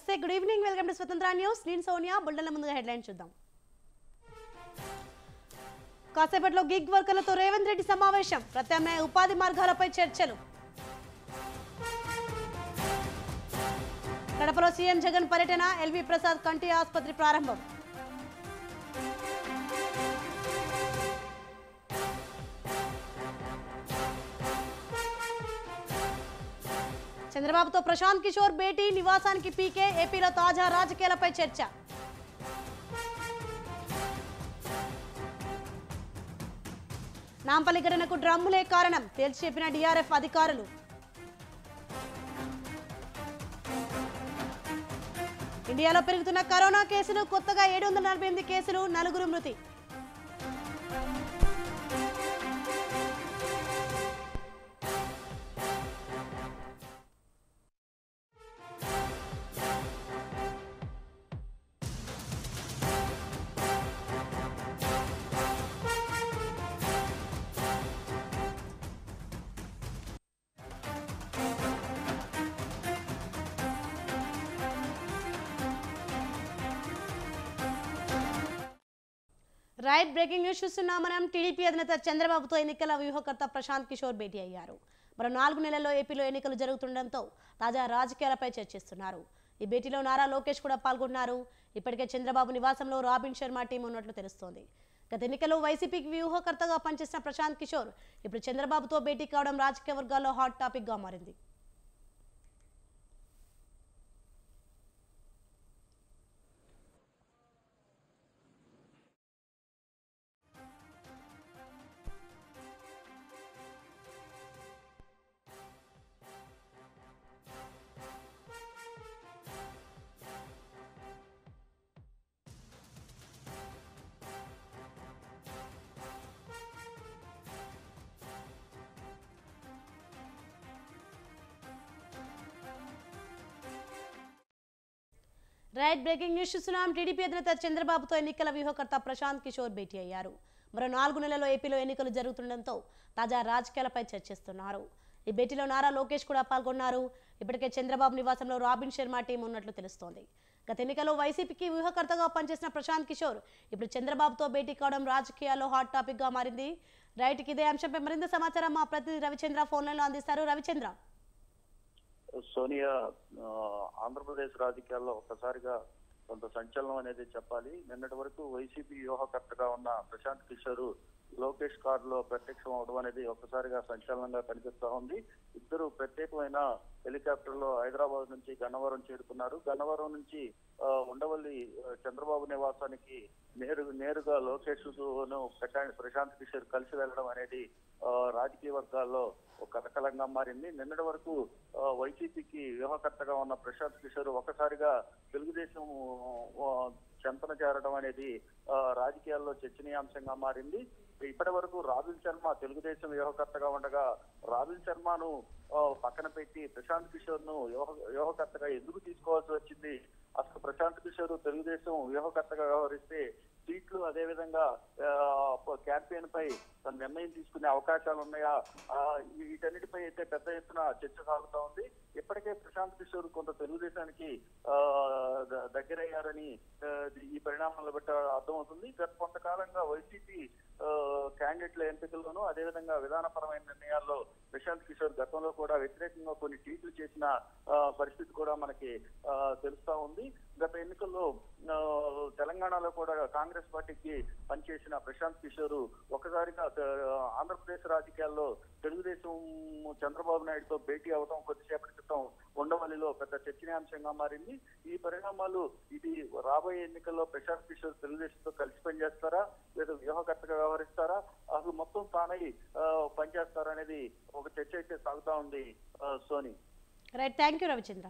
నమస్తే, good evening, welcome to స్వతంత్ర news. నేను సోనియా. బుల్డన్ల ముందుగా హెడ్లైన్ చూద్దాం. కాసేపట్లో గిగ్ వర్కర్లతో రేవంత్ రెడ్డి సమావేశం. ప్రత్యామ్నాయ ఉపాధి మార్గాలపై చర్చలు. కడపలో సీఎం జగన్ పర్యటన. ఎల్వి ప్రసాద్ కంటి ఆసుపత్రి ప్రారంభం. చంద్రబాబుతో ప్రశాంత్ కిషోర్ భేటీ. నివాసానికి పీకే. ఏపీలో తాజా రాజకీయాలపై చర్చ. నాంపల్లి ఘటనకు డ్రమ్ములే కారణం తేల్చి చెప్పిన డీఆర్ఎఫ్ అధికారులు. ఇండియాలో పెరుగుతున్న కరోనా కేసులు. కొత్తగా 748 కేసులు, 4 మృతి. రైట్, బ్రేకింగ్ న్యూస్ చూస్తున్నాం మనం. టీడీపీ అధినేత చంద్రబాబుతో ఎన్నికల వ్యూహకర్త ప్రశాంత్ కిషోర్ భేటీ అయ్యారు. మరో 4 నెలల్లో ఏపీలో ఎన్నికలు జరుగుతుండటంతో తాజా రాజకీయాలపై చర్చిస్తున్నారు. ఈ భేటీలో నారా లోకేష్ కూడా పాల్గొన్నారు. ఇప్పటికే చంద్రబాబు నివాసంలో రాబిన్ శర్మ టీం ఉన్నట్లు తెలుస్తోంది. గత ఎన్నికల్లో వైసీపీకి వ్యూహకర్తగా పనిచేసిన ప్రశాంత్ కిషోర్ ఇప్పుడు చంద్రబాబుతో భేటీ కావడం రాజకీయ వర్గాల్లో హాట్ టాపిక్ గా మారింది. రైట్, బ్రేకింగ్ న్యూస్ చూస్తున్నాం. టీడీపీ అధినేత చంద్రబాబుతో ఎన్నికల వ్యూహకర్త ప్రశాంత్ కిషోర్ భేటీ అయ్యారు. మరో 4 నెలల్లో ఏపీలో ఎన్నికలు జరుగుతుండటంతో తాజా రాజకీయాలపై చర్చిస్తున్నారు. ఈ భేటీలో నారా లోకేష్ కూడా పాల్గొన్నారు. ఇప్పటికే చంద్రబాబు నివాసంలో రాబిన్ శర్మ టీం ఉన్నట్లు తెలుస్తోంది. గత ఎన్నికల్లో వైసీపీకి వ్యూహకర్తగా పనిచేసిన ప్రశాంత్ కిషోర్ ఇప్పుడు చంద్రబాబుతో భేటీ కావడం రాజకీయాల్లో హాట్ టాపిక్ గా మారింది. రైట్, ఇదే అంశంపై మరింత సమాచారం మా ప్రతినిధి రవిచంద్ర ఫోన్ లైన్ లో అందిస్తారు. రవిచంద్ర. సోనియా, ఆంధ్రప్రదేశ్ రాజకీయాల్లో ఒక్కసారిగా కొంత సంచలనం అనేది చెప్పాలి. నిన్నటి వరకు వైసీపీ వ్యూహకర్తగా ఉన్న ప్రశాంత్ కిషోర్ లోకేష్ కారులో ప్రత్యక్షం అవడం అనేది ఒక్కసారిగా సంచలనంగా కనిపిస్తా ఉంది. ఇద్దరు ప్రత్యేకమైన హెలికాప్టర్ లో హైదరాబాద్ నుంచి గన్నవరం చేరుకున్నారు. గన్నవరం నుంచి ఉండవల్లి చంద్రబాబు నివాసానికి నేరుగా లోకేష్ ప్రశాంత్ కిషోర్ కలిసి వెళ్ళడం అనేది రాజకీయ వర్గాల్లో ఒక కలకలంగా మారింది. నిన్నటి వరకు వైసీపీకి వ్యూహకర్తగా ఉన్న ప్రశాంత్ కిషోర్ ఒకసారిగా తెలుగుదేశం చెంతన చేరడం అనేది రాజకీయాల్లో చర్చనీయాంశంగా మారింది. ఇప్పటి వరకు రాబిన్ శర్మ తెలుగుదేశం వ్యూహకర్తగా ఉండగా రాబిన్ శర్మను పక్కన పెట్టి ప్రశాంత్ కిషోర్ ను వ్యూహకర్తగా ఎందుకు తీసుకోవాల్సి వచ్చింది? అసలు ప్రశాంత్ కిషోర్ తెలుగుదేశం వ్యూహకర్తగా వ్యవహరిస్తే సీట్లు అదేవిధంగా క్యాంపెయిన్ పై నిర్ణయం తీసుకునే అవకాశాలు ఉన్నాయా? వీటన్నిటిపై అయితే పెద్ద ఎత్తున చర్చ సాగుతా ఉంది. ఇప్పటికే ప్రశాంత్ కిషోర్ కొంత తెలుగుదేశానికి దగ్గరయ్యారని ఈ పరిణామాలను బట్టి అర్థమవుతుంది. గత కొంతకాలంగా వైసీపీ క్యాండిడేట్ల ఎంపికల్లోనూ అదేవిధంగా విధానపరమైన నిర్ణయాల్లో ప్రశాంత్ కిషోర్ గతంలో కూడా వ్యతిరేకంగా కొన్ని ట్వీట్లు చేసిన పరిస్థితి కూడా మనకి తెలుస్తా ఉంది. గత ఎన్నికల్లో తెలంగాణలో కూడా కాంగ్రెస్ పార్టీకి పనిచేసిన ప్రశాంత్ కిషోర్ ఒకసారిగా ఆంధ్రప్రదేశ్ రాజకీయాల్లో తెలుగుదేశం చంద్రబాబు నాయుడుతో భేటీ అవడం కొద్దిసేపటి క్రితం ఉండవల్లిలో పెద్ద చర్చనీయాంశంగా మారింది. ఈ పరిణామాలు ఇది రాబోయే ఎన్నికల్లో ప్రశాంత్ కిషోర్ తెలుగుదేశంతో కలిసి పనిచేస్తారా లేదా వ్యూహకర్తగా వ్యవహరిస్తారా, అసలు మొత్తం తానై పనిచేస్తారా అనేది ఒక చర్చ అయితే సాగుతా ఉంది. Soni. Right, thank you Ravichandra.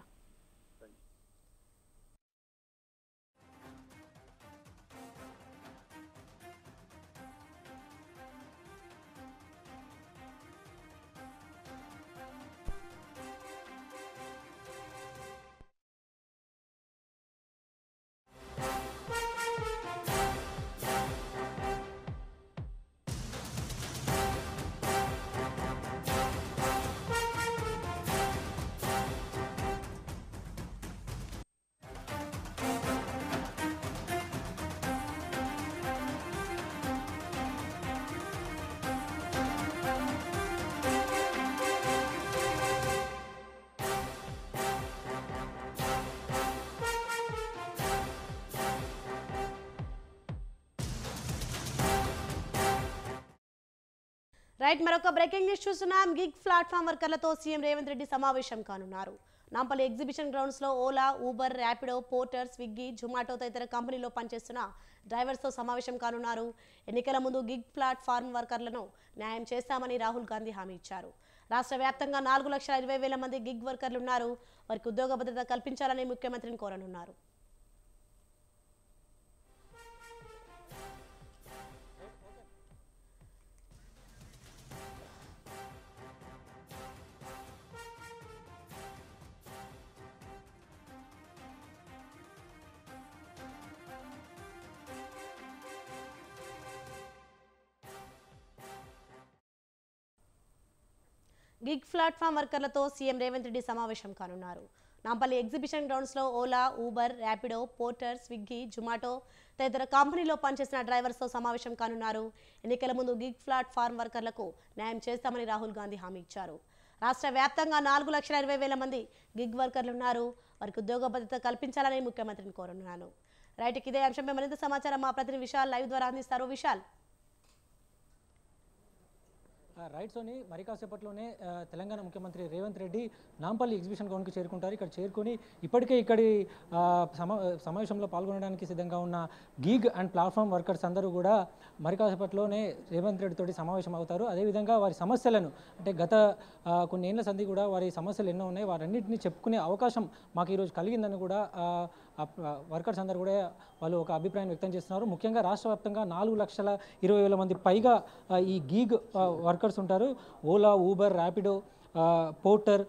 Right, మరొక బ్రేకింగ్ న్యూస్ చూస్తున్నాం. గిగ్ ప్లాట్ఫామ్ వర్కర్లతో సీఎం రేవంత్ రెడ్డి సమావేశం కానున్నారు. నాంపల్లి ఎగ్జిబిషన్ గ్రౌండ్స్ లో ఓలా, ఊబర్, ర్యాపిడో, పోర్టర్, స్విగ్గీ, జొమాటో తదితర కంపెనీలో పనిచేస్తున్న డ్రైవర్స్ తో సమావేశం కానున్నారు. ఎన్నికల ముందు గిగ్ ప్లాట్ఫామ్ వర్కర్లను న్యాయం చేస్తామని రాహుల్ గాంధీ హామీ ఇచ్చారు. రాష్ట్ర వ్యాప్తంగా 4,20,000 మంది గిగ్ వర్కర్లు ఉన్నారు. వారికి ఉద్యోగ భద్రత కల్పించాలని ముఖ్యమంత్రిని కోరనున్నారు. గిగ్ ప్లాట్ఫామ్ వర్కర్లతో సీఎం రేవంత్ రెడ్డి సమావేశం కానున్నారు. నాంపల్లి ఎగ్జిబిషన్ గ్రౌండ్స్ లో ఓలా, ఊబర్, ర్యాపిడో, పోర్టర్, స్విగ్గీ, జొమాటో తదితర కంపెనీలో పనిచేసిన డ్రైవర్స్తో సమావేశం కానున్నారు. ఎన్నికల ముందు గిగ్ ప్లాట్ఫామ్ వర్కర్లకు న్యాయం చేస్తామని రాహుల్ గాంధీ హామీ ఇచ్చారు. రాష్ట్ర వ్యాప్తంగా 4,20,000 మంది గిగ్ వర్కర్లు ఉన్నారు. వారికి ఉద్యోగ భద్రత కల్పించాలని ముఖ్యమంత్రిని కోరున్నాను. రైట్, ఇదే అంశంపై మరింత సమాచారం మా ప్రతినిధి విశాల్ లైవ్ ద్వారా అందిస్తారు. విశాల్. రైట్ సోని, మరి కాసేపట్లోనే తెలంగాణ ముఖ్యమంత్రి రేవంత్ రెడ్డి నాంపల్లి ఎగ్జిబిషన్ గ్రౌండ్కి చేరుకుంటారు. ఇక్కడ చేరుకొని ఇప్పటికే ఇక్కడి సమావేశంలో పాల్గొనడానికి సిద్ధంగా ఉన్న గిగ్ అండ్ ప్లాట్ఫామ్ వర్కర్స్ అందరూ కూడా మరి కాసేపట్లోనే రేవంత్ రెడ్డి తోటి సమావేశం అవుతారు. అదేవిధంగా వారి సమస్యలను, అంటే గత కొన్ని ఏళ్ల సంధి కూడా వారి సమస్యలు ఎన్నో ఉన్నాయి, వారన్నింటినీ చెప్పుకునే అవకాశం మాకు ఈరోజు కలిగిందని కూడా వర్కర్స్ అందరూ కూడా వాళ్ళు ఒక అభిప్రాయం వ్యక్తం చేస్తున్నారు. ముఖ్యంగా రాష్ట్ర వ్యాప్తంగా 4,20,000 మంది పైగా ఈ గిగ్ వర్కర్స్ ఉంటారు. ఓలా, ఊబర్, ర్యాపిడో, పోర్టర్,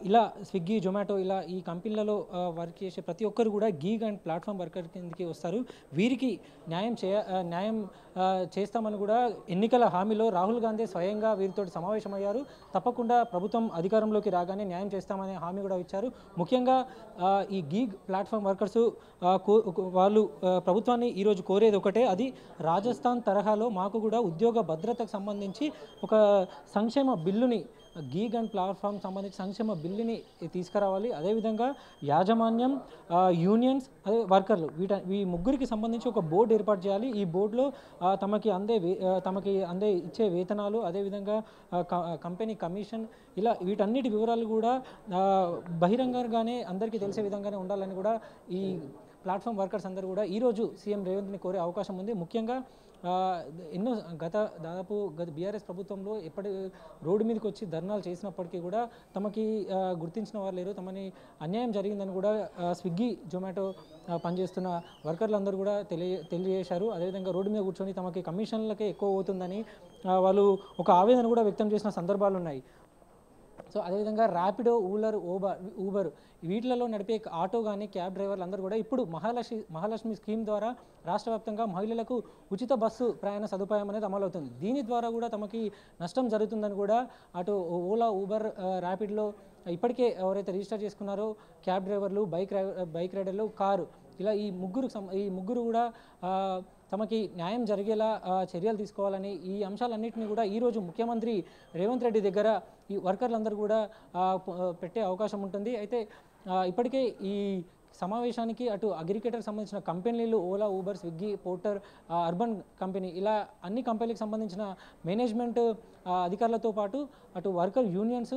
ఇలా స్విగ్గీ, జొమాటో ఇలా ఈ కంపెనీలలో వర్క్ చేసే ప్రతి ఒక్కరు కూడా గిగ్ అండ్ ప్లాట్ఫామ్ వర్కర్ కిందకి వస్తారు. వీరికి న్యాయం చేస్తామని కూడా ఎన్నికల హామీలో రాహుల్ గాంధీ స్వయంగా వీరితో సమావేశమయ్యారు. తప్పకుండా ప్రభుత్వం అధికారంలోకి రాగానే న్యాయం చేస్తామనే హామీ కూడా ఇచ్చారు. ముఖ్యంగా ఈ గిగ్ ప్లాట్ఫామ్ వర్కర్స్ వాళ్ళు ప్రభుత్వాన్ని ఈరోజు కోరేది ఒకటే, అది రాజస్థాన్ తరహాలో మాకు కూడా ఉద్యోగ భద్రతకు సంబంధించి ఒక సంక్షేమ బిల్లుని, గిగ్ అండ్ ప్లాట్ఫామ్ సంబంధించి సంక్షేమ బిల్లుని తీసుకురావాలి. అదేవిధంగా యాజమాన్యం, యూనియన్స్, అదే వర్కర్లు ఈ ముగ్గురికి సంబంధించి ఒక బోర్డు ఏర్పాటు చేయాలి. ఈ బోర్డులో తమకి అందే ఇచ్చే వేతనాలు, అదేవిధంగా కంపెనీ కమిషన్, ఇలా వీటన్నిటి వివరాలు కూడా బహిరంగంగానే అందరికీ తెలిసే విధంగానే ఉండాలని కూడా ఈ ప్లాట్ఫామ్ వర్కర్స్ అందరూ కూడా ఈరోజు సీఎం రేవంత్ని కోరే అవకాశం ఉంది. ముఖ్యంగా ఎన్నో దాదాపు బీఆర్ఎస్ ప్రభుత్వంలో ఎప్పటి రోడ్డు మీదకి వచ్చి ధర్నాలు చేసినప్పటికీ కూడా తమకి గుర్తించిన వారు లేరు, తమని అన్యాయం జరిగిందని కూడా స్విగ్గీ, జొమాటో పనిచేస్తున్న వర్కర్లందరూ కూడా తెలియజేశారు. అదేవిధంగా రోడ్డు మీద కూర్చొని తమకి కమిషన్లకే ఎక్కువ అవుతుందని వాళ్ళు ఒక ఆవేదన కూడా వ్యక్తం చేసిన సందర్భాలు ఉన్నాయి. సో అదేవిధంగా ర్యాపిడో, ఊబర్ వీటిలలో నడిపే ఆటో కానీ క్యాబ్ డ్రైవర్లు అందరూ కూడా ఇప్పుడు మహాలక్ష్మి స్కీమ్ ద్వారా రాష్ట్ర వ్యాప్తంగా మహిళలకు ఉచిత బస్సు ప్రయాణ సదుపాయం అనేది అమలవుతుంది. దీని ద్వారా కూడా తమకి నష్టం జరుగుతుందని కూడా అటు ఓలా, ఊబర్, ర్యాపిడ్లో ఇప్పటికే ఎవరైతే రిజిస్టర్ చేసుకున్నారో క్యాబ్ డ్రైవర్లు, బైక్ రైడర్లు, కారు, ఇలా ఈ ముగ్గురు కూడా తమకి న్యాయం జరిగేలా చర్యలు తీసుకోవాలని ఈ అంశాలన్నింటినీ కూడా ఈరోజు ముఖ్యమంత్రి రేవంత్ రెడ్డి దగ్గర ఈ వర్కర్లందరూ కూడా పెట్టే అవకాశం ఉంటుంది. అయితే ఇప్పటికే ఈ సమావేశానికి అటు అగ్రిగేటర్కి సంబంధించిన కంపెనీలు Ola, Uber, Swiggy, Porter, urban company, ఇలా అన్ని కంపెనీలకు సంబంధించిన మేనేజ్మెంట్ అధికారులతో పాటు అటు వర్కర్ యూనియన్స్,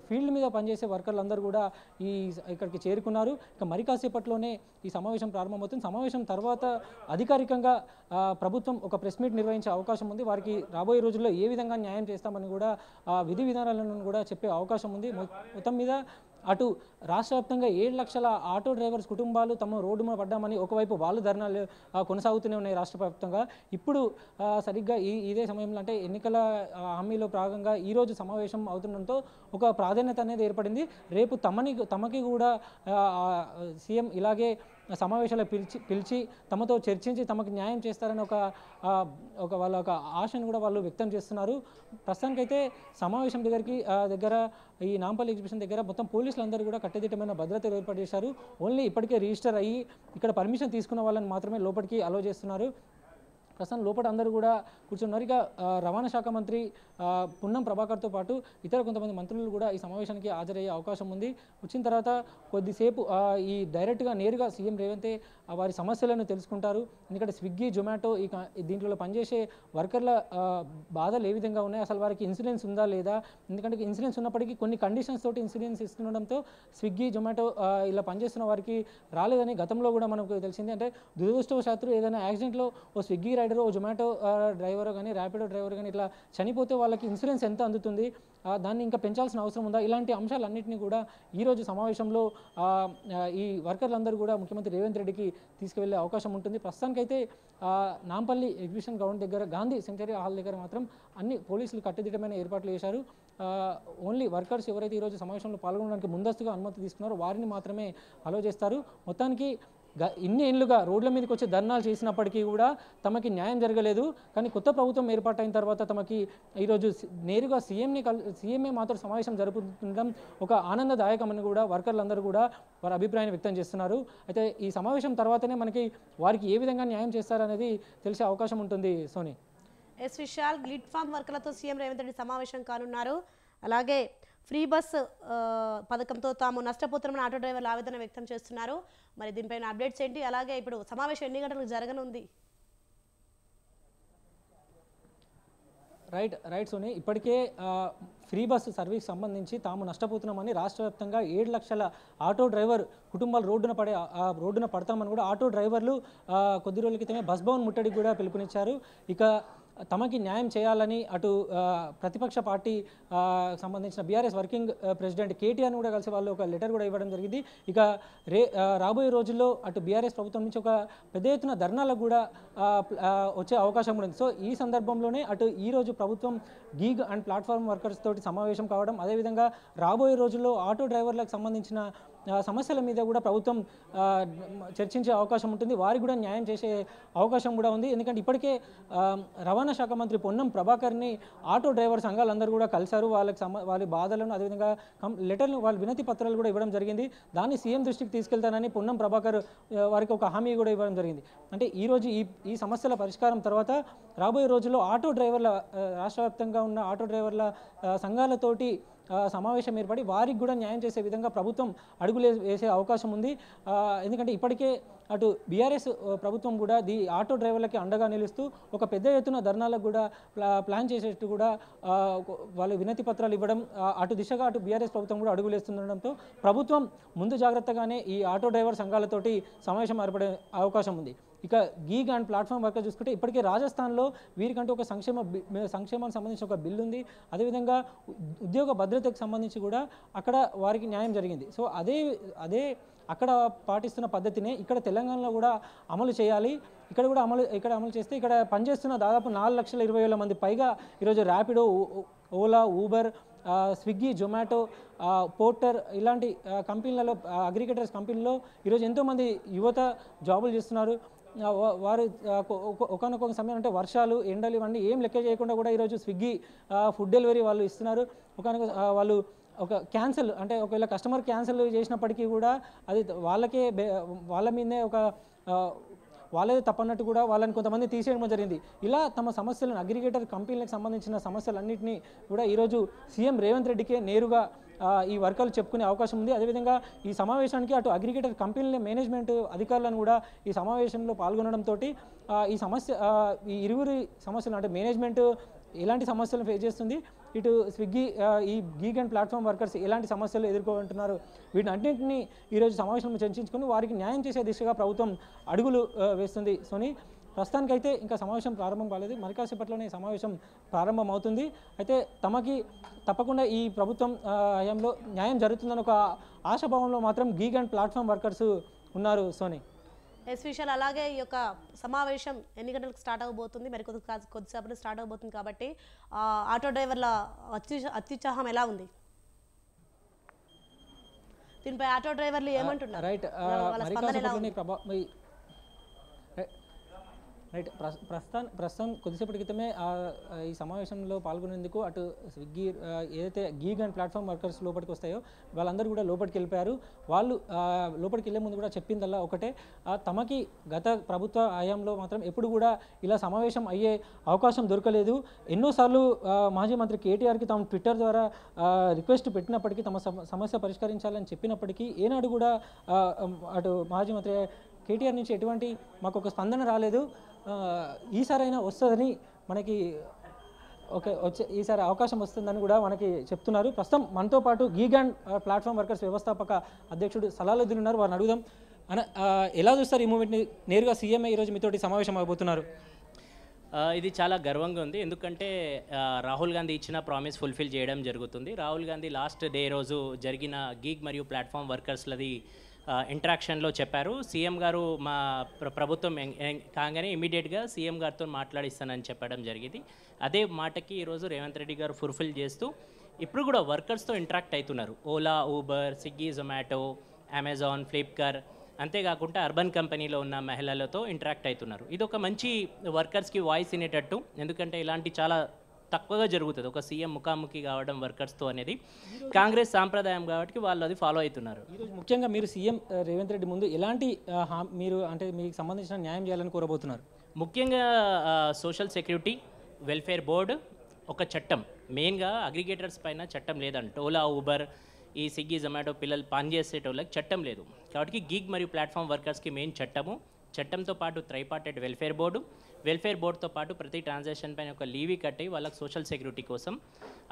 ఫీల్డ్ మీద పనిచేసే వర్కర్లందరూ కూడా ఇక్కడికి చేరుకున్నారు. ఇక మరి కాసేపట్లోనే ఈ సమావేశం ప్రారంభమవుతుంది. సమావేశం తర్వాత అధికారికంగా ప్రభుత్వం ఒక ప్రెస్ మీట్ నిర్వహించే అవకాశం ఉంది. వారికి రాబోయే రోజుల్లో ఏ విధంగా న్యాయం చేస్తామని కూడా విధి విధానాలను కూడా చెప్పే అవకాశం ఉంది. మొత్తం మీద అటు రాష్ట్ర వ్యాప్తంగా 7 లక్షల ఆటో డ్రైవర్స్ కుటుంబాలు తమ రోడ్డు మీద పడ్డామని ఒకవైపు వాళ్ళు ధర్నాలు కొనసాగుతూనే ఉన్నాయి రాష్ట్ర వ్యాప్తంగా. ఇప్పుడు సరిగ్గా ఇదే సమయంలో, అంటే ఎన్నికల హామీలో భాగంగా ఈరోజు సమావేశం అవుతుండడంతో ఒక ప్రాధాన్యత అనేది ఏర్పడింది. రేపు తమకి కూడా సీఎం ఇలాగే సమావేశాలు పిలిచి తమతో చర్చించి తమకు న్యాయం చేస్తారని వాళ్ళ ఒక ఆశను కూడా వాళ్ళు వ్యక్తం చేస్తున్నారు. ప్రస్తుతానికైతే సమావేశం దగ్గర ఈ నాంపల్లి ఎగ్జిబిషన్ దగ్గర మొత్తం పోలీసులు అందరూ కూడా కట్టుదిట్టమైన భద్రతలు ఏర్పాటు చేశారు. ఓన్లీ ఇప్పటికే రిజిస్టర్ అయ్యి ఇక్కడ పర్మిషన్ తీసుకున్న వాళ్ళని మాత్రమే లోపలికి అలో చేస్తున్నారు. ప్రస్తుతం లోపల అందరూ కూడా కూర్చున్నారు. ఇక రవాణా శాఖ మంత్రి పున్నం ప్రభాకర్తో పాటు ఇతర కొంతమంది మంత్రులు కూడా ఈ సమావేశానికి హాజరయ్యే అవకాశం ఉంది. వచ్చిన తర్వాత కొద్దిసేపు ఈ డైరెక్ట్గా నేరుగా సీఎం రేవంతే వారి సమస్యలను తెలుసుకుంటారు. ఎందుకంటే స్విగ్గీ, జొమాటో దీంట్లో పనిచేసే వర్కర్ల బాధలు ఏ విధంగా ఉన్నాయి, అసలు వారికి ఇన్సూరెన్స్ ఉందా లేదా, ఎందుకంటే ఇన్సూరెన్స్ ఉన్నప్పటికీ కొన్ని కండిషన్స్ తోటి ఇన్సూరెన్స్ ఇస్తుండడంతో స్విగ్గీ, జొమాటో ఇలా పనిచేస్తున్న వారికి రాలేదని గతంలో కూడా మనకు తెలిసింది. అంటే దురదృష్టవశాత్తు ఏదైనా యాక్సిడెంట్లో ఓ స్విగ్గీ రైడర్, ఓ జొమాటో డ్రైవర్ కానీ, ర్యాపిడో డ్రైవర్ కానీ ఇట్లా చనిపోతే వాళ్ళకి ఇన్సూరెన్స్ ఎంత అందుతుంది, దాన్ని ఇంకా పెంచాల్సిన అవసరం ఉందా, ఇలాంటి అంశాలన్నింటినీ కూడా ఈరోజు సమావేశంలో ఈ వర్కర్లందరూ కూడా ముఖ్యమంత్రి రేవంత్ రెడ్డికి తీసుకువెళ్ళే అవకాశం ఉంటుంది. ప్రస్తుతానికైతే నాంపల్లి ఎగ్జిబిషన్ గ్రౌండ్ దగ్గర గాంధీ సెంచరీ హాల్ దగ్గర మాత్రం అన్ని పోలీసులు కట్టుదిట్టమైన ఏర్పాట్లు చేశారు. ఓన్లీ వర్కర్స్ ఎవరైతే ఈరోజు సమావేశంలో పాల్గొనడానికి ముందస్తుగా అనుమతి తీసుకున్నారో వారిని మాత్రమే అలో చేస్తారు. మొత్తానికి ఇన్ని ఏళ్ళుగా రోడ్ల మీదకి వచ్చి ధర్నాలు చేసినప్పటికీ కూడా తమకి న్యాయం జరగలేదు. కానీ కొత్త ప్రభుత్వం ఏర్పాటైన తర్వాత తమకి ఈరోజు నేరుగా సీఎంఏ మాత్రం సమావేశం జరుపుతుండడం ఒక ఆనందదాయకమని కూడా వర్కర్లందరూ కూడా వారి అభిప్రాయాన్ని వ్యక్తం చేస్తున్నారు. అయితే ఈ సమావేశం తర్వాతనే మనకి వారికి ఏ విధంగా న్యాయం చేస్తారనేది తెలిసే అవకాశం ఉంటుంది. సోని. ఎస్ విశాల్, గ్లిడ్ ఫామ్ వర్కర్లతో సీఎం రేవంత్ రెడ్డి సమావేశం కానున్నారు. అలాగే ఫ్రీ బస్ పథకంతో తాము నష్టపోతున్నామని ఆటో డ్రైవర్లు ఆవేదన వ్యక్తం చేస్తున్నారు. మరి దీనిపైన అప్డేట్స్ ఏంటి, అలాగే ఇప్పుడు సమావేశం ఎన్ని గంటలకు జరగనుంది? రైట్ సోని, ఇప్పటికే ఫ్రీ బస్సు సర్వీస్ సంబంధించి తాము నష్టపోతున్నామని రాష్ట్ర వ్యాప్తంగా 7 లక్షల ఆటో డ్రైవర్ కుటుంబాలు రోడ్డున పడతామని కూడా ఆటో డ్రైవర్లు కొద్ది రోజుల క్రితమే బస్ భవన్ ముట్టడికి కూడా పిలుపునిచ్చారు. ఇక తమకి న్యాయం చేయాలని అటు ప్రతిపక్ష పార్టీ సంబంధించిన బీఆర్ఎస్ వర్కింగ్ ప్రెసిడెంట్ కేటీఆర్ని కూడా కలిసి వాళ్ళు ఒక లెటర్ కూడా ఇవ్వడం జరిగింది. ఇక రాబోయే రోజుల్లో అటు బీఆర్ఎస్ ప్రభుత్వం నుంచి ఒక పెద్ద ఎత్తున ధర్నాలకు కూడా వచ్చే అవకాశం ఉంది. సో ఈ సందర్భంలోనే అటు ఈరోజు ప్రభుత్వం గీగ్ అండ్ ప్లాట్ఫామ్ వర్కర్స్ తోటి సమావేశం కావడం, అదేవిధంగా రాబోయే రోజుల్లో ఆటో డ్రైవర్లకు సంబంధించిన సమస్యల మీద కూడా ప్రభుత్వం చర్చించే అవకాశం ఉంటుంది. వారికి కూడా న్యాయం చేసే అవకాశం కూడా ఉంది. ఎందుకంటే ఇప్పటికే రవాణా శాఖ మంత్రి పొన్నం ప్రభాకర్ని ఆటో డ్రైవర్ సంఘాలందరూ కూడా కలిశారు. వాళ్ళ బాధలను, అదేవిధంగా లెటర్లు, వాళ్ళ వినతి పత్రాలు కూడా ఇవ్వడం జరిగింది. దాన్ని సీఎం దృష్టికి తీసుకెళ్తానని పొన్నం ప్రభాకర్ వారికి ఒక హామీ కూడా ఇవ్వడం జరిగింది. అంటే ఈరోజు ఈ సమస్యల పరిష్కారం తర్వాత రాబోయే రోజుల్లో ఆటో డ్రైవర్ల రాష్ట్ర వ్యాప్తంగా ఉన్న ఆటో డ్రైవర్ల సంఘాలతోటి సమావేశం ఏర్పడి వారికి కూడా న్యాయం చేసే విధంగా ప్రభుత్వం అడుగులు వేసే అవకాశం ఉంది. ఎందుకంటే ఇప్పటికే అటు బీఆర్ఎస్ ప్రభుత్వం కూడా ఆటో డ్రైవర్లకి అండగా నిలుస్తూ ఒక పెద్ద ఎత్తున ధర్నాలకు కూడా ప్లాన్ చేసేట్టు కూడా వాళ్ళు వినతి పత్రాలు ఇవ్వడం, అటు దిశగా అటు బీఆర్ఎస్ ప్రభుత్వం కూడా అడుగులు వేస్తుండడంతో ప్రభుత్వం ముందు జాగ్రత్తగానే ఈ ఆటో డ్రైవర్ సంఘాలతోటి సమావేశం ఏర్పడే అవకాశం ఉంది. ఇక గీగ్ అండ్ ప్లాట్ఫామ్ వర్కర్ చూసుకుంటే ఇప్పటికే రాజస్థాన్లో వీరికంటూ ఒక సంక్షేమానికి సంబంధించిన ఒక బిల్లు ఉంది. అదేవిధంగా ఉద్యోగ భద్రతకు సంబంధించి కూడా అక్కడ వారికి న్యాయం జరిగింది. సో అదే అక్కడ పాటిస్తున్న పద్ధతినే ఇక్కడ తెలంగాణలో కూడా అమలు చేయాలి. ఇక్కడ అమలు చేస్తే ఇక్కడ పనిచేస్తున్న దాదాపు 4,20,000 మంది పైగా ఈరోజు Rapido, Ola, Uber, Swiggy, Zomato, Porter ఇలాంటి కంపెనీలలో, అగ్రిగేటర్స్ కంపెనీలో ఈరోజు ఎంతోమంది యువత జాబులు చేస్తున్నారు. వారు ఒకనొక సమయం అంటే వర్షాలు, ఎండలు ఇవన్నీ ఏం లెక్క చేయకుండా కూడా ఈరోజు స్విగ్గీ ఫుడ్ డెలివరీ వాళ్ళు ఇస్తున్నారు. ఒకనొక వాళ్ళు ఒక క్యాన్సిల్ అంటే ఒకవేళ కస్టమర్ క్యాన్సిల్ చేసినప్పటికీ కూడా అది వాళ్ళ మీదే వాళ్ళే తప్పన్నట్టు కూడా వాళ్ళని కొంతమంది తీసేయడం జరిగింది. ఇలా తమ సమస్యలను అగ్రిగేటర్ కంపెనీలకు సంబంధించిన సమస్యలన్నింటినీ కూడా ఈరోజు సీఎం రేవంత్ రెడ్డికే నేరుగా ఈ వర్కర్లు చెప్పుకునే అవకాశం ఉంది. అదేవిధంగా ఈ సమావేశానికి అటు అగ్రిగేటర్ కంపెనీల మేనేజ్మెంట్ అధికారులను కూడా ఈ సమావేశంలో పాల్గొనడంతో ఈ ఇరువురి సమస్యలు అంటే మేనేజ్మెంట్ ఎలాంటి సమస్యలను ఫేస్ చేస్తుంది, ఇటు స్విగ్గీ ఈ గీగ్ అండ్ ప్లాట్ఫామ్ వర్కర్స్ ఎలాంటి సమస్యలు ఎదుర్కొంటున్నారు, వీటిని అన్నింటినీ ఈరోజు సమావేశంలో చర్చించుకొని వారికి న్యాయం చేసే దిశగా ప్రభుత్వం అడుగులు వేస్తుంది. సోని, ప్రస్తుతానికైతే ఇంకా సమావేశం ప్రారంభం కాలేదు. మరి కాసేపట్లోనే సమావేశం ప్రారంభం అవుతుంది. అయితే తమకి తప్పకుండా ఈ ప్రభుత్వం హయాంలో న్యాయం జరుగుతుందని ఒక ఆశాభావంలో మాత్రం గీగ్ అండ్ ప్లాట్ఫామ్ వర్కర్స్ ఉన్నారు. సోని. ఎస్ విశాల్, అలాగే ఈ యొక్క సమావేశం ఎన్ని గంటలకు స్టార్ట్ అవ్వబోతుంది? మరి కొద్దిసేపట్లో స్టార్ట్ అవబోతుంది కాబట్టి ఆటో డ్రైవర్ల అత్యుత్సాహం ఎలా ఉంది? దీనిపై ఆటో డ్రైవర్లు ఏమంటున్నారు? రైట్ ప్రస్తుతం కొద్దిసేపటి క్రితమే ఈ సమావేశంలో పాల్గొనేందుకు అటు స్విగ్గీ ఏదైతే గీగ్ అండ్ ప్లాట్ఫామ్ వర్కర్స్ లోపలికి వస్తాయో వాళ్ళందరూ కూడా లోపలికి వెళ్ళిపోయారు. వాళ్ళు లోపలికి వెళ్ళే ముందు కూడా చెప్పిందల్లా ఒకటే, తమకి గత ప్రభుత్వ హయాంలో మాత్రం ఎప్పుడు కూడా ఇలా సమావేశం అయ్యే అవకాశం దొరకలేదు. ఎన్నోసార్లు మాజీ మంత్రి కేటీఆర్కి తాము ట్విట్టర్ ద్వారా రిక్వెస్ట్ పెట్టినప్పటికీ, తమ సమస్య పరిష్కరించాలని చెప్పినప్పటికీ ఏనాడు కూడా అటు మాజీ మంత్రి కేటీఆర్ నుంచి ఎటువంటి మాకు ఒక స్పందన రాలేదు, ఈసారైనా వస్తుందని మనకి ఈసారి అవకాశం వస్తుందని కూడా మనకి చెప్తున్నారు. ప్రస్తుతం మనతో పాటు గీగ్ అండ్ ప్లాట్ఫామ్ వర్కర్స్ వ్యవస్థాపక అధ్యక్షుడు సలాలుద్దీన్ ఉన్నారు. వారిని అడుగుదాం. ఎలా చూస్తారు ఈ మూమెంట్ని? నేరుగా సీఎంఏ ఈరోజు మీతోటి సమావేశం అయిపోతున్నారు. ఇది చాలా గర్వంగా ఉంది, ఎందుకంటే రాహుల్ గాంధీ ఇచ్చిన ప్రామిస్ ఫుల్ఫిల్ చేయడం జరుగుతుంది. రాహుల్ గాంధీ లాస్ట్ డే రోజు జరిగిన గీగ్ మరియు ప్లాట్ఫామ్ వర్కర్స్లది ఇంటరాక్షన్లో చెప్పారు, సీఎం గారు మా ప్రభుత్వం కాగానే ఇమీడియట్గా సీఎం గారితో మాట్లాడిస్తానని చెప్పడం జరిగింది. అదే మాటకి ఈరోజు రేవంత్ రెడ్డి గారు ఫుల్ఫిల్ చేస్తూ ఇప్పుడు కూడా వర్కర్స్తో ఇంటరాక్ట్ అవుతున్నారు. Ola, Uber, Swiggy, Zomato, Amazon, Flipkart, అంతేకాకుండా అర్బన్ కంపెనీలో ఉన్న మహిళలతో ఇంటరాక్ట్ అవుతున్నారు. ఇది ఒక మంచి వర్కర్స్కి వాయిస్ వినేటట్టు, ఎందుకంటే ఇలాంటి చాలా తక్కువగా జరుగుతుంది ఒక సీఎం ముఖాముఖి కావడం వర్కర్స్తో అనేది. కాంగ్రెస్ సాంప్రదాయం కాబట్టి వాళ్ళు అది ఫాలో అవుతున్నారు. ఈరోజు ముఖ్యంగా మీరు సీఎం రేవంత్ రెడ్డి ముందు ఎలాంటి మీరు అంటే మీకు సంబంధించిన న్యాయం చేయాలని కోరబోతున్నారు? ముఖ్యంగా సోషల్ సెక్యూరిటీ, వెల్ఫేర్ బోర్డు, ఒక చట్టం, మెయిన్గా అగ్రిగేటర్స్ పైన చట్టం లేదంట. ఓలా, ఊబర్, ఈ స్విగ్గీ, జొమాటో పిల్లలు పనిచేసేటోళ్ళకి చట్టం లేదు. కాబట్టి గీగ్ మరియు ప్లాట్ఫామ్ వర్కర్స్కి మెయిన్ చట్టంతో పాటు ట్రైపార్టెడ్ వెల్ఫేర్ బోర్డుతో పాటు ప్రతి ట్రాన్సాక్షన్ పైన ఒక లీవీ కట్టి వాళ్ళకి సోషల్ సెక్యూరిటీ కోసం,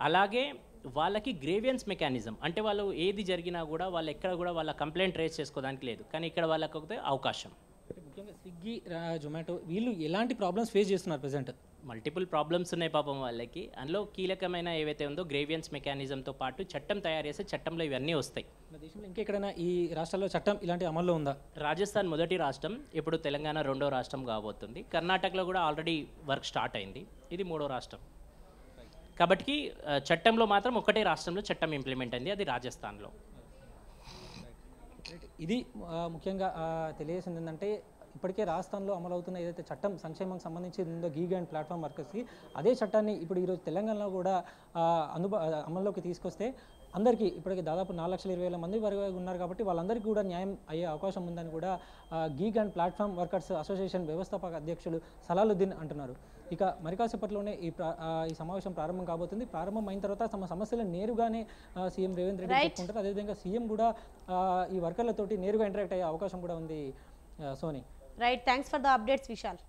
అలాగే వాళ్ళకి గ్రేవియన్స్ మెకానిజం, అంటే వాళ్ళు ఏది జరిగినా కూడా వాళ్ళు ఎక్కడ కూడా వాళ్ళ కంప్లైంట్ రేస్ చేసుకోవడానికి లేదు, కానీ ఇక్కడ వాళ్ళకి ఒక అవకాశం. ముఖ్యంగా స్విగ్గీ, జొమాటో వీళ్ళు ఎలాంటి ప్రాబ్లమ్స్ ఫేస్ చేస్తున్నారు ప్రజెంట్? మల్టిపుల్ ప్రాబ్లమ్స్ ఉన్నాయి పాపం వాళ్ళకి. అందులో కీలకమైన ఏవైతే ఉందో గ్రేవియన్స్ మెకానిజంతో పాటు చట్టం తయారు చేస్తే చట్టంలో ఇవన్నీ వస్తాయి. దేశంలో ఇంకెక్కడైనా ఈ రాష్ట్రాల్లో చట్టం ఇలాంటి అమల్లో ఉందా? రాజస్థాన్ మొదటి రాష్ట్రం, ఇప్పుడు తెలంగాణ రెండో రాష్ట్రం కాబోతుంది. కర్ణాటకలో కూడా ఆల్రెడీ వర్క్ స్టార్ట్ అయింది, ఇది మూడో రాష్ట్రం. కాబట్టి చట్టంలో మాత్రం ఒకటే రాష్ట్రంలో చట్టం ఇంప్లిమెంట్ అయింది, అది రాజస్థాన్లో. ఇది ముఖ్యంగా తెలియజేసింది ఏంటంటే ఇప్పటికే రాజస్థాన్లో అమలవుతున్న ఏదైతే చట్టం సంక్షేమానికి సంబంధించి ఉందో గీగ్ అండ్ ప్లాట్ఫామ్ వర్కర్స్కి, అదే చట్టాన్ని ఇప్పుడు ఈరోజు తెలంగాణలో కూడా అమల్లోకి తీసుకొస్తే అందరికీ ఇప్పటికి దాదాపు 4,20,000 మంది వరకు ఉన్నారు. కాబట్టి వాళ్ళందరికీ కూడా న్యాయం అయ్యే అవకాశం ఉందని కూడా గీగ్ అండ్ ప్లాట్ఫామ్ వర్కర్స్ అసోసియేషన్ వ్యవస్థాపక అధ్యక్షుడు సలాలుద్దీన్ అంటున్నారు. ఇక మరి కాసేపట్లోనే ఈ సమావేశం ప్రారంభం కాబోతుంది. ప్రారంభం అయిన తర్వాత తమ సమస్యలను నేరుగానే సీఎం రేవంత్ రెడ్డి చెప్పుకుంటారు. అదేవిధంగా సీఎం కూడా ఈ వర్కర్లతోటి నేరుగా ఇంటరాక్ట్ అయ్యే అవకాశం కూడా ఉంది. Soni, right, thanks for the updates Vishal.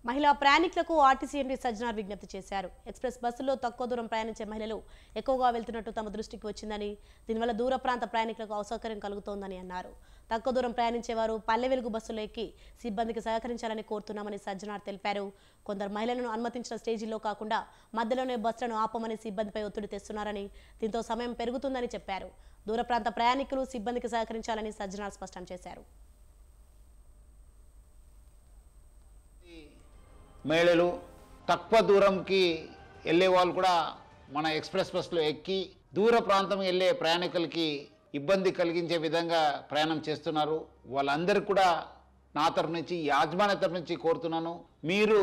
మహిళా ప్రయాణికులకు ఆర్టీసీ ఎండీ సజ్జనార్ విజ్ఞప్తి చేశారు. ఎక్స్ప్రెస్ బస్సుల్లో తక్కువ దూరం ప్రయాణించే మహిళలు ఎక్కువగా వెళ్తున్నట్టు తమ దృష్టికి వచ్చిందని, దీనివల్ల దూర ప్రాంత ప్రయాణికులకు అసౌకర్యం కలుగుతోందని అన్నారు. తక్కువ దూరం ప్రయాణించేవారు పల్లె వెలుగు బస్సులో ఎక్కి సిబ్బందికి సహకరించాలని కోరుతున్నామని సజ్జనార్ తెలిపారు. కొందరు మహిళలను అనుమతించిన స్టేజీల్లో కాకుండా మధ్యలోనే బస్సులను ఆపమని సిబ్బందిపై ఒత్తిడి తెస్తున్నారని, దీంతో సమయం పెరుగుతుందని చెప్పారు. దూర ప్రాంత ప్రయాణికులు సిబ్బందికి సహకరించాలని సజ్జనార్ స్పష్టం చేశారు. మహిళలు తక్కువ దూరంకి వెళ్ళే వాళ్ళు కూడా మన ఎక్స్ప్రెస్ బస్సులో ఎక్కి దూర ప్రాంతం వెళ్ళే ప్రయాణికులకి ఇబ్బంది కలిగించే విధంగా ప్రయాణం చేస్తున్నారు. వాళ్ళందరికీ కూడా నా తరఫు నుంచి, యాజమాన్య తరఫు నుంచి కోరుతున్నాను, మీరు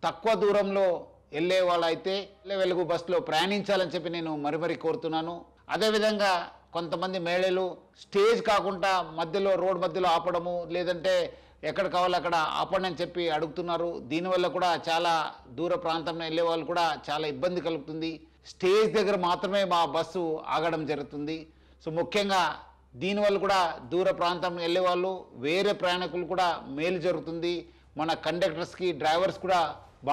తక్కువ దూరంలో వెళ్ళే వాళ్ళైతే వెలుగు బస్సులో ప్రయాణించాలని చెప్పి నేను మరీ కోరుతున్నాను. అదేవిధంగా కొంతమంది మహిళలు స్టేజ్ కాకుండా మధ్యలో రోడ్ మధ్యలో ఆపడము, లేదంటే ఎక్కడ కావాలో అక్కడ ఆపండి అని చెప్పి అడుగుతున్నారు. దీనివల్ల కూడా చాలా దూర ప్రాంతంలో వెళ్ళే వాళ్ళు కూడా చాలా ఇబ్బంది కలుగుతుంది. స్టేజ్ దగ్గర మాత్రమే మా బస్సు ఆగడం జరుగుతుంది. సో ముఖ్యంగా దీనివల్ల కూడా దూర ప్రాంతంలో వెళ్ళే వాళ్ళు, వేరే ప్రయాణికులు కూడా మేలు జరుగుతుంది. మన కండక్టర్స్కి, డ్రైవర్స్ కూడా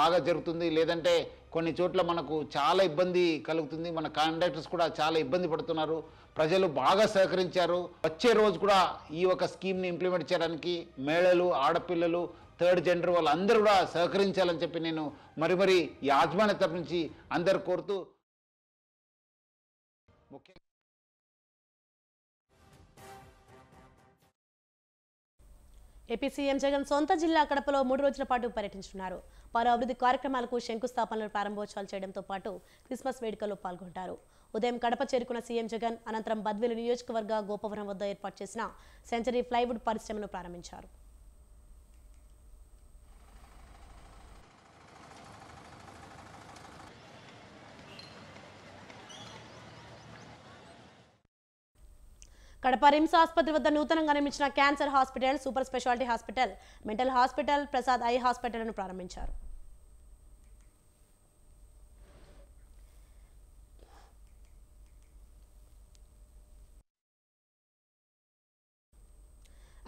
బాగా జరుగుతుంది. లేదంటే కొన్ని చోట్ల మనకు చాలా ఇబ్బంది కలుగుతుంది. మన కండక్టర్స్ కూడా చాలా ఇబ్బంది పడుతున్నారు. ప్రజలు బాగా సహకరించారు. వచ్చే రోజు కూడా ఈ ఒక స్కీమ్ని ఇంప్లిమెంట్ చేయడానికి మహిళలు, ఆడపిల్లలు, థర్డ్ జెండర్ వాళ్ళందరూ కూడా సహకరించాలని చెప్పి నేను మరి యాజమాన్య తరఫు నుంచి అందరు కోరుతూ ముఖ్యంగా ఏపీ సీఎం జగన్ సొంత జిల్లా కడపలో 3 రోజుల పాటు పర్యటించనున్నారు. పలు అభివృద్ధి కార్యక్రమాలకు శంకుస్థాపనలు, ప్రారంభోత్సవాలు చేయడంతో పాటు క్రిస్మస్ వేడుకల్లో పాల్గొంటారు. ఉదయం కడప చేరుకున్న సీఎం జగన్ అనంతరం బద్వేలు నియోజకవర్గ గోపవరం వద్ద ఏర్పాటు చేసిన సెంచరీ ప్లైవుడ్ పరిశ్రమను ప్రారంభించారు. కడప రిమ్స్ ఆసుపత్రి వద్ద నూతనంగా నిర్మించిన cancer hospital, super speciality hospital, mental hospital, Prasad eye హాస్పిటల్ను ప్రారంభించారు.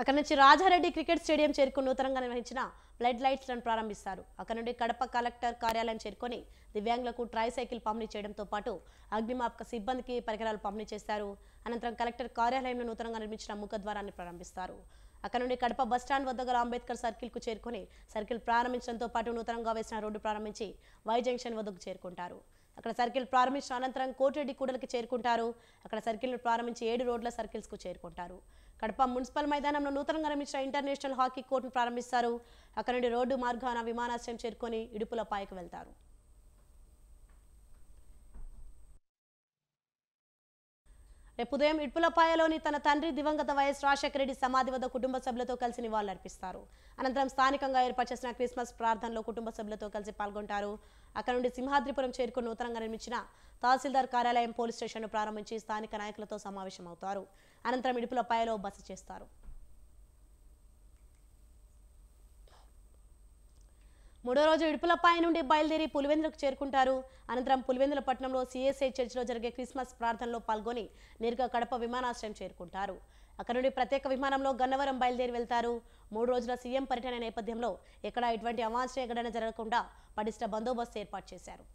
అక్కడ నుంచి రాజారెడ్డి క్రికెట్ స్టేడియం చేరుకుని నూతనంగా నిర్వహించిన బ్లడ్ లైట్స్ రన్ ప్రారంభిస్తారు. అక్కడ నుండి కడప కలెక్టర్ కార్యాలయం చేరుకొని దివ్యాంగులకు ట్రై సైకిల్ పంపిణీ చేయడంతో పాటు అగ్నిమాపక సిబ్బందికి పరికరాలు పంపిణీ చేస్తారు. అనంతరం కలెక్టర్ కార్యాలయంలో నూతనంగా నిర్మించిన ముఖద్వారాన్ని ప్రారంభిస్తారు. అక్కడ నుండి కడప బస్టాండ్ వద్ద గల అంబేద్కర్ సర్కిల్కు చేరుకొని సర్కిల్ ప్రారంభించడంతో పాటు నూతనంగా వేసిన రోడ్డు ప్రారంభించి వై జంక్షన్ వద్దకు చేరుకుంటారు. అక్కడ సర్కిల్ ప్రారంభించిన అనంతరం కోటిరెడ్డి కూడలికి చేరుకుంటారు. అక్కడ సర్కిల్ను ప్రారంభించి 7 రోడ్ల సర్కిల్స్కు చేరుకుంటారు. కడప మున్సిపల్ మైదానంలో నూతనంగా నిర్మించిన ఇంటర్నేషనల్ హాకీ కోర్టును ప్రారంభిస్తారు. అక్కడ నుండి రోడ్డు మార్గాన విమానాశ్రయం చేరుకొని ఇడుపులపాయకు వెళ్తారు. రేపు ఉదయం ఇడుపులపాయలోని తన తండ్రి దివంగత వైఎస్ రాజశేఖర రెడ్డి సమాధి వద్ద కుటుంబ సభ్యులతో కలిసి నివాళులర్పిస్తారు. అనంతరం స్థానికంగా ఏర్పాటు చేసిన క్రిస్మస్ ప్రార్థనలో కుటుంబ సభ్యులతో కలిసి పాల్గొంటారు. అక్కడ నుండి సింహాద్రిపురం చేరుకుని నూతనంగా నిర్మించిన తహసీల్దార్ కార్యాలయం పోలీస్ స్టేషన్ను ప్రారంభించి స్థానిక నాయకులతో సమావేశమవుతారు. అనంతరం ఇడుపులపాయలో బస చేస్తారు. మూడో రోజు ఇడుపులపాయ నుండి బయలుదేరి పులివెందులకు చేరుకుంటారు. అనంతరం పులివెందుల పట్టణంలో సిఎస్ఐ చర్చిలో జరిగే క్రిస్మస్ ప్రార్థనలో పాల్గొని నేరుగా కడప విమానాశ్రయం చేరుకుంటారు. అక్కడ నుండి ప్రత్యేక విమానంలో గన్నవరం బయలుదేరి వెళ్తారు. 3 రోజుల సీఎం పర్యటన నేపథ్యంలో ఎక్కడా ఎటువంటి అవాంఛనీయ ఘటన జరగకుండా పటిష్ట బందోబస్తు ఏర్పాటు చేశారు.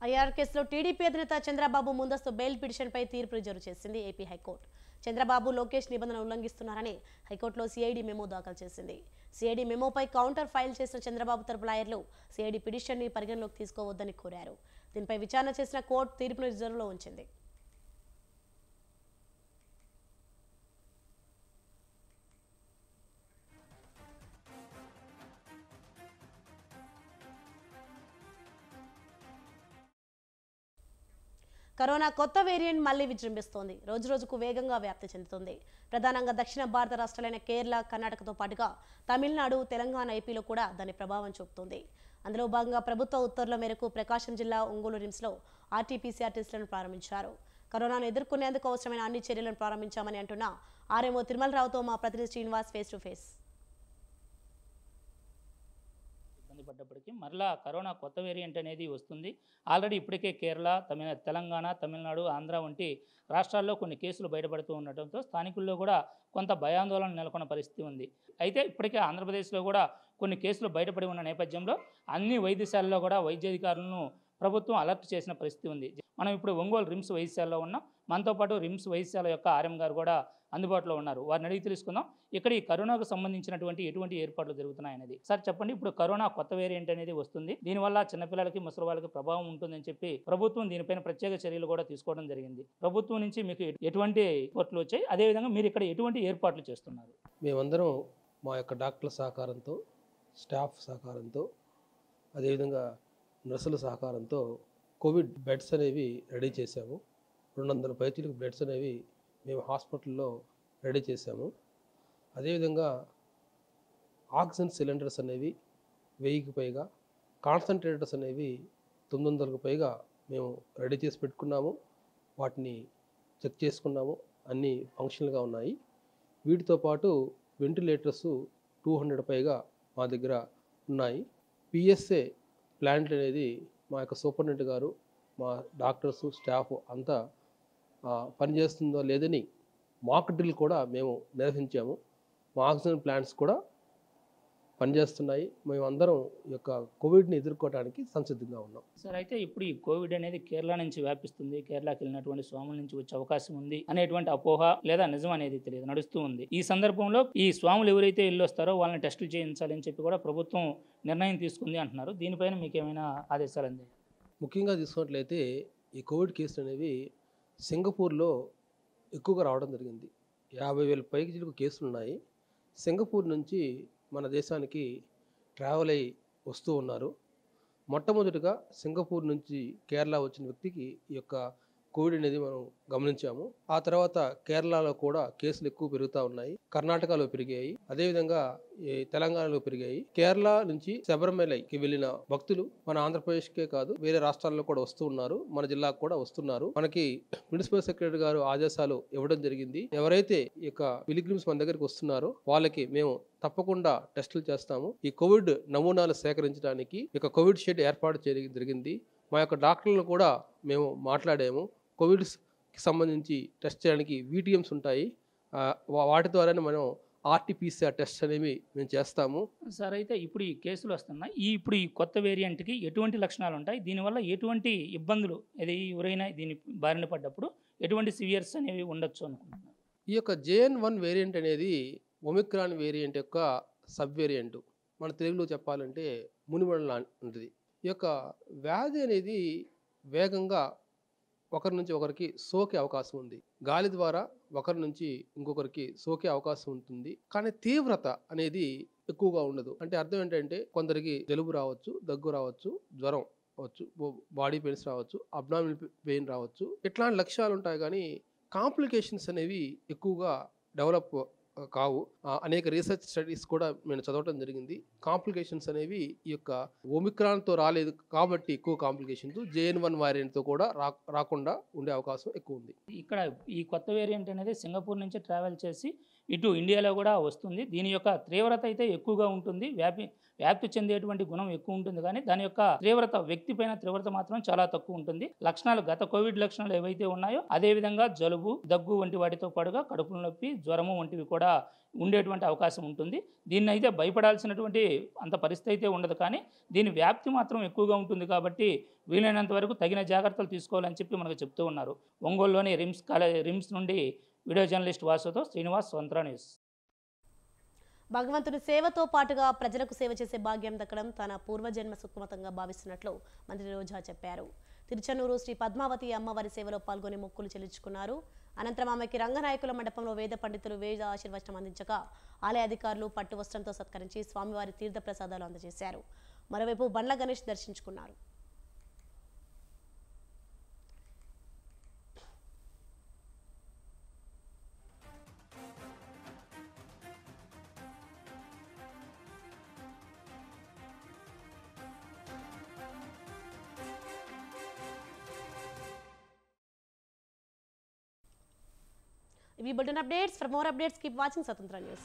ఐఆర్ కేసులో టీడీపీ అధినేత చంద్రబాబు ముందస్తు బెయిల్ పిటిషన్పై తీర్పు రిజర్వ్ చేసింది ఏపీ హైకోర్టు. చంద్రబాబు లోకేష్ నిబంధనలు ఉల్లంఘిస్తున్నారని హైకోర్టులో సిఐడి మెమో దాఖలు చేసింది. సిఐడి మెమోపై కౌంటర్ ఫైల్ చేసిన చంద్రబాబు తరపు లాయర్లు సిఐడి పిటిషన్ని పరిగణలోకి తీసుకోవద్దని కోరారు. దీనిపై విచారణ చేసిన కోర్టు తీర్పును రిజర్వ్లో ఉంచింది. కరోనా కొత్త వేరియంట్ మళ్లీ విజృంభిస్తోంది. రోజు రోజుకు వేగంగా వ్యాప్తి చెందుతుంది. ప్రధానంగా దక్షిణ భారత రాష్ట్రాలైన కేరళ, కర్ణాటకతో పాటుగా తమిళనాడు, తెలంగాణ, ఏపీలో కూడా దాని ప్రభావం చూపుతుంది. అందులో భాగంగా ప్రభుత్వ ఉత్తర్వుల మేరకు ప్రకాశం జిల్లా ఒంగోలు రిమ్స్లో ఆర్టీపీసీఆర్ టెస్టులను ప్రారంభించారు. కరోనాను ఎదుర్కొనేందుకు అవసరమైన అన్ని చర్యలను ప్రారంభించామని అంటున్న ఆర్ఎంఓ తిరుమలరావుతో మా ప్రతినిధి శ్రీనివాస్ ఫేస్ టు ఫేస్. పడ్డప్పటికీ మరలా కరోనా కొత్త వేరియంట్ అనేది వస్తుంది. ఆల్రెడీ ఇప్పటికే కేరళ, తెలంగాణ, తమిళనాడు, ఆంధ్ర వంటి రాష్ట్రాల్లో కొన్ని కేసులు బయటపడుతూ ఉండటంతో స్థానికుల్లో కూడా కొంత భయాందోళన నెలకొన్న పరిస్థితి ఉంది. అయితే ఇప్పటికే ఆంధ్రప్రదేశ్లో కూడా కొన్ని కేసులు బయటపడి ఉన్న నేపథ్యంలో అన్ని వైద్యశాలలో కూడా వైద్యాధికారులను ప్రభుత్వం అలర్ట్ చేసిన పరిస్థితి ఉంది. మనం ఇప్పుడు ఒంగోలు రిమ్స్ వైద్యశాలలో ఉన్నాం. మనతో పాటు రిమ్స్ వైద్యశాల యొక్క ఆర్ఎం గారు కూడా అందుబాటులో ఉన్నారు. వారిని అడిగి తెలుసుకుందాం ఇక్కడ ఈ కరోనాకు సంబంధించినటువంటి ఎటువంటి ఏర్పాట్లు జరుగుతున్నాయనేది. సార్ చెప్పండి, ఇప్పుడు కరోనా కొత్త వేరియంట్ అనేది వస్తుంది, దీనివల్ల చిన్నపిల్లలకి, ముసలి వాళ్ళకి ప్రభావం ఉంటుందని చెప్పి ప్రభుత్వం దీనిపైన ప్రత్యేక చర్యలు కూడా తీసుకోవడం జరిగింది. ప్రభుత్వం నుంచి మీకు ఎటువంటి రిపోర్ట్లు వచ్చాయి, అదేవిధంగా మీరు ఇక్కడ ఎటువంటి ఏర్పాట్లు చేస్తున్నారు? మేమందరం మా యొక్క డాక్టర్ల సహకారంతో, స్టాఫ్ సహకారంతో, అదేవిధంగా నర్సుల సహకారంతో కోవిడ్ బెడ్స్ అనేవి రెడీ చేశాము. 200 పైచీలకు బెడ్స్ అనేవి మేము హాస్పిటల్లో రెడీ చేశాము. అదేవిధంగా ఆక్సిజన్ సిలిండర్స్ అనేవి 1000కి పైగా, కాన్సన్ట్రేటర్స్ అనేవి 900కు పైగా మేము రెడీ చేసి పెట్టుకున్నాము. వాటిని చెక్ చేసుకున్నాము, అన్నీ ఫంక్షనల్గా ఉన్నాయి. వీటితో పాటు వెంటిలేటర్స్ 200 పైగా మా దగ్గర ఉన్నాయి. పిఎస్ఏ ప్లాంట్ అనేది మా యొక్క సూపరింటెండెంట్ గారు, మా డాక్టర్స్, స్టాఫ్ అంతా పనిచేస్తుందో లేదని మాక్ డ్రిల్ కూడా మేము నిర్వహించాము. మా ఆక్సిజన్ ప్లాంట్స్ కూడా పనిచేస్తున్నాయి. మేమందరం ఈ యొక్క కోవిడ్ని ఎదుర్కోవడానికి సంసిద్ధంగా ఉన్నాం. సార్, అయితే ఇప్పుడు ఈ కోవిడ్ అనేది కేరళ నుంచి వ్యాపిస్తుంది, కేరళకి వెళ్ళినటువంటి స్వాముల నుంచి వచ్చే అవకాశం ఉంది అనేటువంటి అపోహ లేదా నిజం అనేది తెలియదు, నడుస్తూ ఉంది. ఈ సందర్భంలో ఈ స్వాములు ఎవరైతే ఇల్లు వస్తారో వాళ్ళని టెస్టులు చేయించాలని చెప్పి కూడా ప్రభుత్వం నిర్ణయం తీసుకుంది అంటున్నారు. దీనిపైన మీకు ఏమైనా ఆదేశాలు అంది? ముఖ్యంగా తీసుకున్నట్లయితే ఈ కోవిడ్ కేసులు అనేవి సింగపూర్లో ఎక్కువగా రావడం జరిగింది. 50,000 పైకి కేసులు ఉన్నాయి. సింగపూర్ నుంచి మన దేశానికి ట్రావెల్ అయ్యి వస్తూ ఉన్నారు. మొట్టమొదటిగా సింగపూర్ నుంచి కేరళ వచ్చిన వ్యక్తికి ఈ యొక్క కోవిడ్ అనేది మనం గమనించాము. ఆ తర్వాత కేరళలో కూడా కేసులు ఎక్కువ పెరుగుతూ ఉన్నాయి, కర్ణాటకలో పెరిగాయి, అదేవిధంగా ఈ తెలంగాణలో పెరిగాయి. కేరళ నుంచి శబరిమలైకి వెళ్ళిన భక్తులు మన ఆంధ్రప్రదేశ్కే కాదు వేరే రాష్ట్రాల్లో కూడా వస్తూ ఉన్నారు, మన జిల్లాకు కూడా వస్తున్నారు. మనకి మున్సిపల్ సెక్రటరీ గారు ఆదేశాలు ఇవ్వడం జరిగింది. ఎవరైతే ఇక పిలిగ్రిమ్స్ మన దగ్గరికి వస్తున్నారో వాళ్ళకి మేము తప్పకుండా టెస్టులు చేస్తాము. ఈ కోవిడ్ నమూనాలు సేకరించడానికి ఇక కోవిడ్ షెడ్ ఏర్పాటు చేయడం జరిగింది. మా యొక్క డాక్టర్లను కూడా మేము మాట్లాడాము. కోవిడ్కి సంబంధించి టెస్ట్ చేయడానికి VTMs ఉంటాయి, వాటి ద్వారానే మనం RT-PCR టెస్ట్ అనేవి మేము చేస్తాము. సార్, అయితే ఇప్పుడు ఈ కేసులు వస్తున్నాయి, ఇప్పుడు ఈ కొత్త వేరియంట్కి ఎటువంటి లక్షణాలు ఉంటాయి, దీనివల్ల ఎటువంటి ఇబ్బందులు, ఇది ఎవరైనా దీని బారిన పడ్డప్పుడు ఎటువంటి సివియర్స్ అనేవి ఉండొచ్చు అనుకుంటున్నాను? ఈ యొక్క JN.1 వేరియంట్ అనేది ఒమిక్రాన్ వేరియంట్ యొక్క సబ్ వేరియంట్. మన తెలుగులో చెప్పాలంటే మునిమడల లాంటిది. ఈ యొక్క వ్యాధి అనేది వేగంగా ఒకరి నుంచి ఒకరికి సోకే అవకాశం ఉంది. గాలి ద్వారా ఒకరి నుంచి ఇంకొకరికి సోకే అవకాశం ఉంటుంది, కానీ తీవ్రత అనేది ఎక్కువగా ఉండదు. అంటే అర్థం ఏంటంటే కొందరికి జలుబు రావచ్చు, దగ్గు రావచ్చు, జ్వరం రావచ్చు, బాడీ పెయిన్స్ రావచ్చు, అబ్డామినల్ పెయిన్ రావచ్చు, ఇట్లాంటి లక్షణాలు ఉంటాయి. కానీ కాంప్లికేషన్స్ అనేవి ఎక్కువగా డెవలప్ కావు. అనేక రీసెర్చ్ స్టడీస్ కూడా నేను చదవటం జరిగింది. కాంప్లికేషన్స్ అనేవి ఈ యొక్క ఒమిక్రాన్తో రాలేదు కాబట్టి ఎక్కువ కాంప్లికేషన్స్ JN.1 వేరియంట్తో కూడా రాకుండా ఉండే అవకాశం ఎక్కువ ఉంది. ఇక్కడ ఈ కొత్త వేరియంట్ అనేది సింగపూర్ నుంచి ట్రావెల్ చేసి ఇటు ఇండియాలో కూడా వస్తుంది. దీని యొక్క తీవ్రత అయితే ఎక్కువగా ఉంటుంది, వ్యాప్తి చెందేటువంటి గుణం ఎక్కువ ఉంటుంది, కానీ దాని యొక్క తీవ్రత వ్యక్తిపైన తీవ్రత మాత్రం చాలా తక్కువ ఉంటుంది. లక్షణాలు గత కోవిడ్ లక్షణాలు ఏవైతే ఉన్నాయో అదే విధంగా జలుబు, దగ్గు వంటి వాటితో పాటుగా కడుపుల నొప్పి, జ్వరము వంటివి కూడా ఉండేటువంటి అవకాశం ఉంటుంది. దీన్ని అయితే భయపడాల్సినటువంటి అంత పరిస్థితి అయితే ఉండదు, కానీ దీని వ్యాప్తి మాత్రం ఎక్కువగా ఉంటుంది. కాబట్టి వీలైనంత వరకు తగిన జాగ్రత్తలు తీసుకోవాలని చెప్పి మనకు చెప్తూ ఉన్నారు. ఒంగోలులోని రిమ్స్ నుండి వీడియో జర్నలిస్ట్ వాసుతో శ్రీనివాస్, స్వంత్ర న్యూస్. భగవంతుని సేవతో పాటుగా ప్రజలకు సేవ చేసే భాగ్యం దక్కడం తన పూర్వజన్మ సుకృతంగా భావిస్తున్నట్లు మంత్రి రోజా చెప్పారు. తిరుచనూరు శ్రీ పద్మావతి అమ్మవారి సేవలో పాల్గొని మొక్కులు చెల్లించుకున్నారు. అనంతరం ఆమెకి రంగనాయకుల మండపంలో వేద పండితులు వేద ఆశీర్వచనం అందించగా ఆలయ అధికారులు పట్టు వస్త్రంతో సత్కరించి స్వామివారి తీర్థ ప్రసాదాలు అందజేశారు. మరోవైపు బండ్ల గణేష్ దర్శించుకున్నారు. We bulletin updates. For more updates, keep watching Swatantra News.